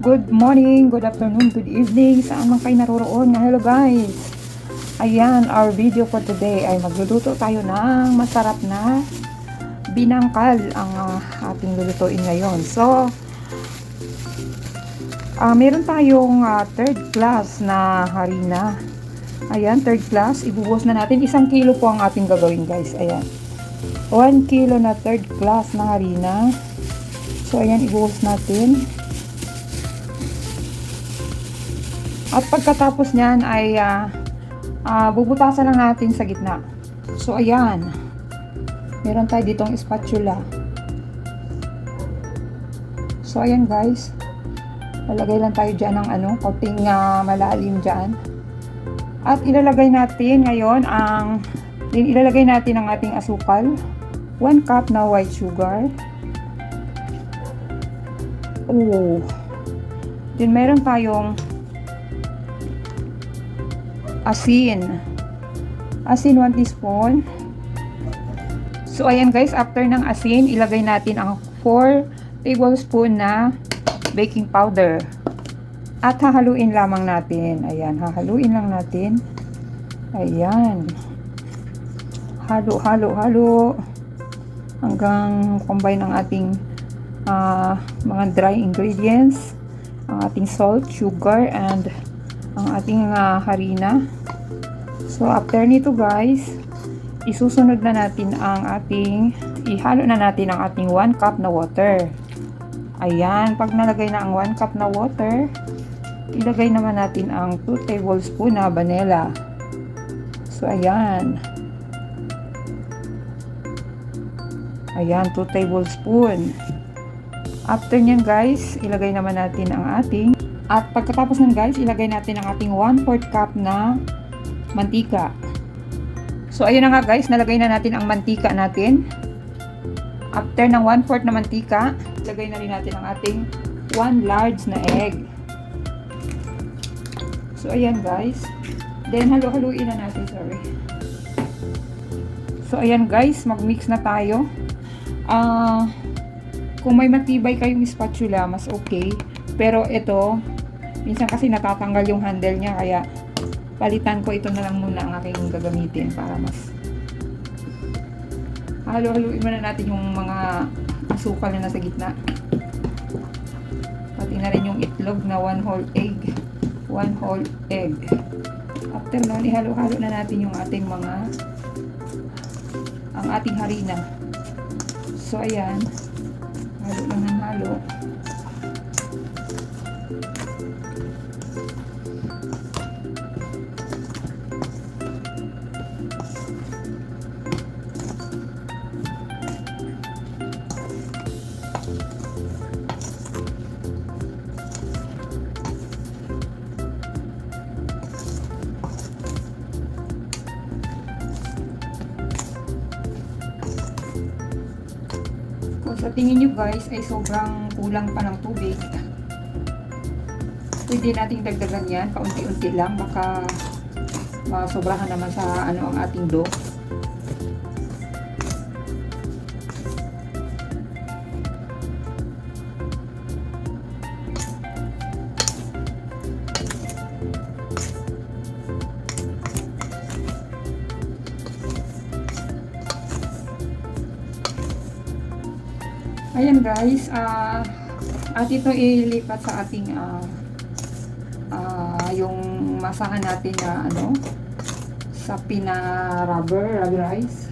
Good morning, good afternoon, good evening, saan man kayo naroroon. Hello guys. Ayan, our video for today ay magluluto tayo ng masarap na binangkal ang ating lulutuin ngayon. So, meron tayong third class na harina. Ayan, third class. Ibubuhos na natin. 1 kilo po ang ating gagawin guys. Ayan. 1 kilo na third class na harina. So, ayan, ibuhos natin. At pagkatapos niyan ay bubutasan lang natin sa gitna. So ayan. Meron tayo ditong spatula. So ayan guys. Lalagay lang tayo diyan ng konting malalim diyan. At ilalagay natin ngayon ang ating asukal. 1 cup na white sugar. Oh. Then meron tayong asin 1 teaspoon. So ayan guys, after ng asin ilagay natin ang 4 tablespoon na baking powder at hahaluin lamang natin. Ayan, hahaluin lang natin. Ayan, halo hanggang combine ang ating mga dry ingredients, ang ating salt, sugar, and ang ating harina. So after nito guys, isusunod na natin ihalo na natin ang ating 1 cup na water. Ayan, pag nalagay na ang 1 cup na water, ilagay naman natin ang 2 tablespoon na vanilla. So ayan. Ayan, 2 tablespoon. After nyan guys, ilagay naman natin ang at pagkatapos nun guys, ilagay natin ang ating 1/4 cup na mantika. So ayun na nga guys, nalagay na natin ang mantika natin. After ng 1/4 na mantika, ilagay na rin natin ang ating 1 large na egg. So ayan guys. Then halo-haluin na natin, So ayan guys, mag-mix na tayo. Kung may matibay kayong spatula, mas okay. Pero ito, minsan kasi natatanggal yung handle niya, kaya palitan ko ito na lang muna ang aking gagamitin para mas halo-haluin muna natin yung mga asukal na nasa gitna. Pati na rin yung itlog na 1 whole egg. After nun, ihalo-halo na natin yung ang ating harina. So ayan, halo lang ng halo. Kung sa tingin nyo guys ay sobrang kulang pa ng tubig, pwede nating dagdagan yan paunti-unti lang, baka masobrahan naman sa ang ating dough. Ayan guys, at ito ilipat sa ating yung masahan natin na sa rubberized.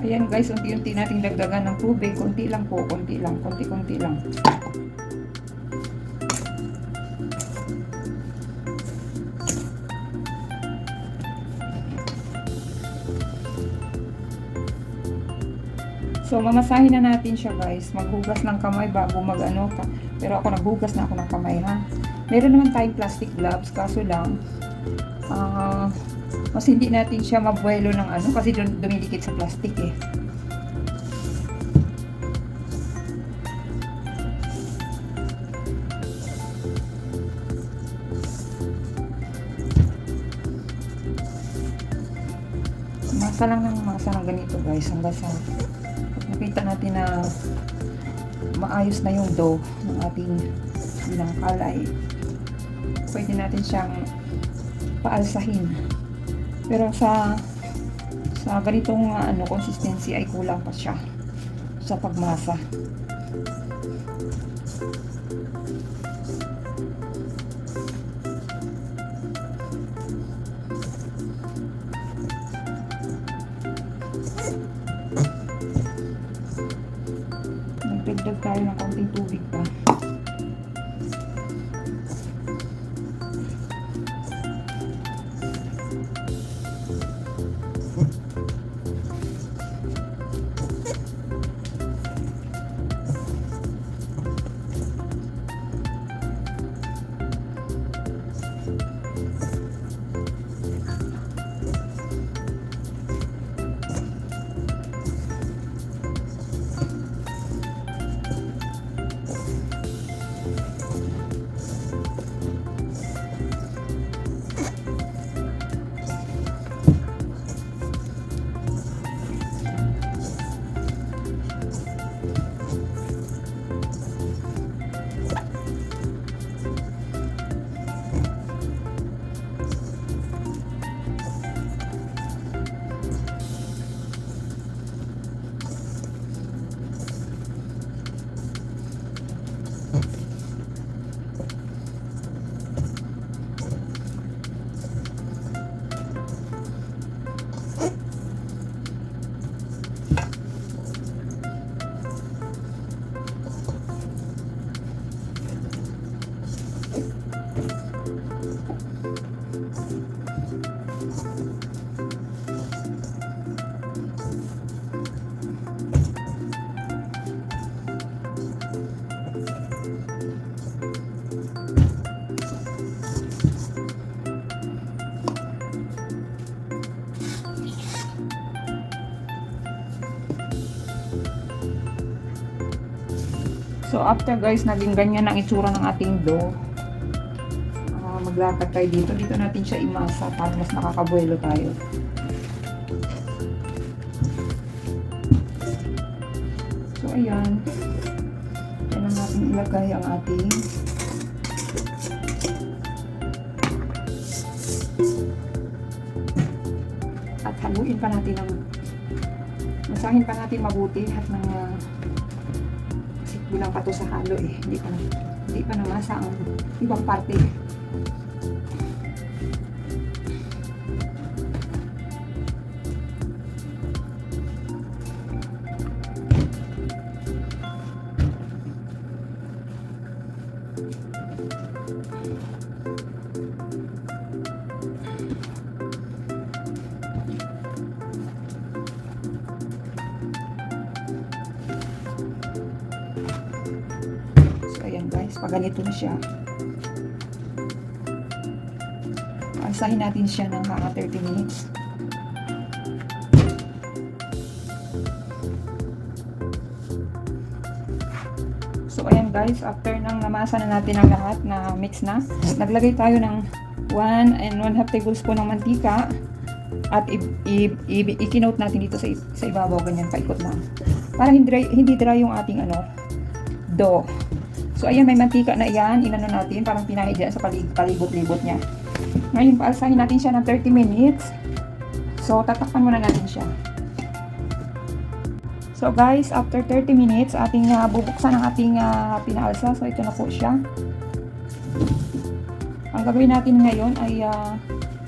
Ayan guys, unti-unti nating dagdagan ng tubig. Konti lang po, konti lang. So, mamasahin na natin siya guys. Maghugas ng kamay bago mag-ano ka. Pero ako naghugas na ako ng kamay ha. Meron naman tayong plastic gloves. Kaso lang, Mas hindi natin siya mabuelo ng ano kasi dumidikit sa plastic eh. Masa lang ng masa ng ganito guys hanggang sa nakita natin na maayos na yung dough ng ating binangkal ay pwede natin siyang paalsahin. Pero sa ganitong consistency ay kulang pa siya sa pagmasa. Nagdagdag tayo ng konting tubig pa. So after guys, naging ganyan ang itsura ng ating dough. Maglatag tayo dito. Dito natin siya imasa para mas nakakabuelo tayo. So ayan. Yan ang natin ilagay ang ating at haluin pa natin ng masahin pa natin mabuti at ng bilang pa to sa halo eh. Hindi pa namasa ang ibang parte. Guys, pag ganito na siya, alsahin natin siya ng mga 30 minutes. So ayan guys, after nang namasa na natin ang lahat na mix na, naglagay tayo ng 1 and 1/2 tablespoon ng mantika at i-kinote natin dito sa ibabaw, ganyan paikot na para hindi dry yung ating dough. So, ayan, may mantika na yan. Inano natin, parang pinahid dyan sa palibot-libot niya. Ngayon, paalsahin natin siya ng 30 minutes. So, tatakpan muna natin siya. So, guys, after 30 minutes, ating bubuksan ang ating pinaalsa. So, ito na po siya. Ang gagawin natin ngayon ay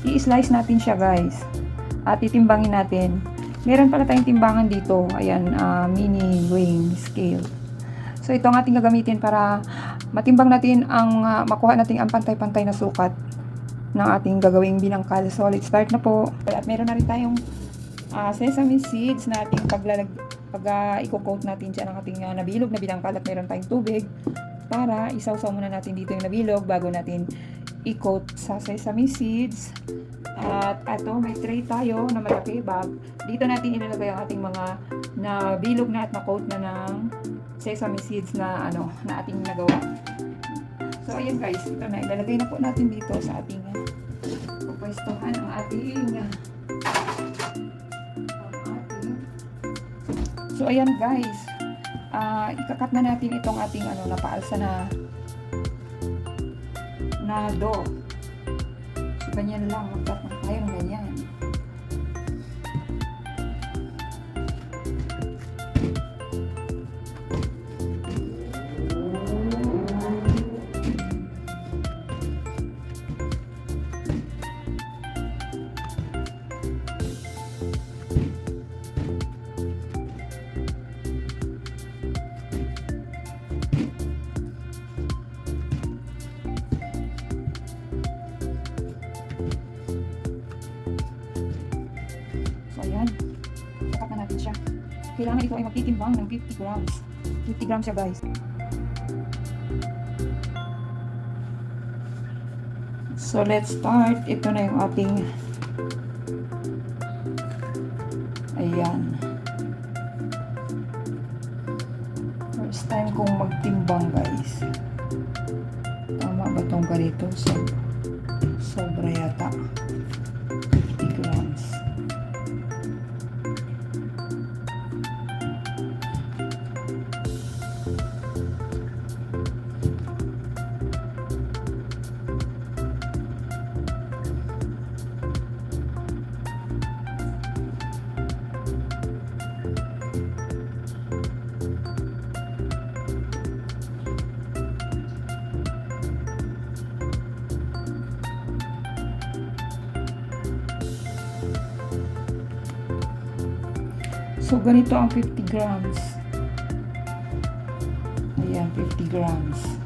i-slice natin siya, guys. At itimbangin natin. Meron pala tayong timbangan dito. Ayan, mini weighing scale. So, ito ang ating gagamitin para matimbang natin makuha natin ang pantay-pantay na sukat ng ating gagawing binangkal. So, let's start na po. At meron na rin tayong sesame seeds na ating i-coat natin dyan ang ating nabilog na binangkal at meron tayong tubig para isawsaw muna natin dito yung nabilog bago natin i-coat sa sesame seeds. At ito, may tray tayo na malaki bag. Dito natin ilalagay ang ating mga na bilog na at na-coat na ng sesame seeds na na ating nagawa. So ayan guys, ito na, ilalagay na po natin dito sa ating pupwestuhan ang ating So ayan guys, ikakat na natin itong ating napaalsa na dough. So ganyan lang, magkat na tayo ng ganyan. Ayan, sapat na natin siya. Kailangan ito ay magtitimbang ng 50 grams. 50 grams siya guys. So let's start. Ito na yung ating ayan. First time kong magtimbang guys. Tama ba itong ganito? Sobra yata. 50 grams. So, ganito ang 50 grams. Ayan, 50 grams.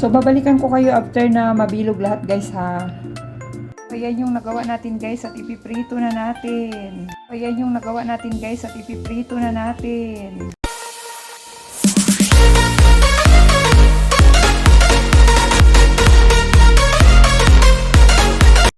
So, babalikan ko kayo after na mabilog lahat guys ha. Ayan yung nagawa natin guys at ipiprito na natin. Ayan yung nagawa natin guys at ipiprito na natin.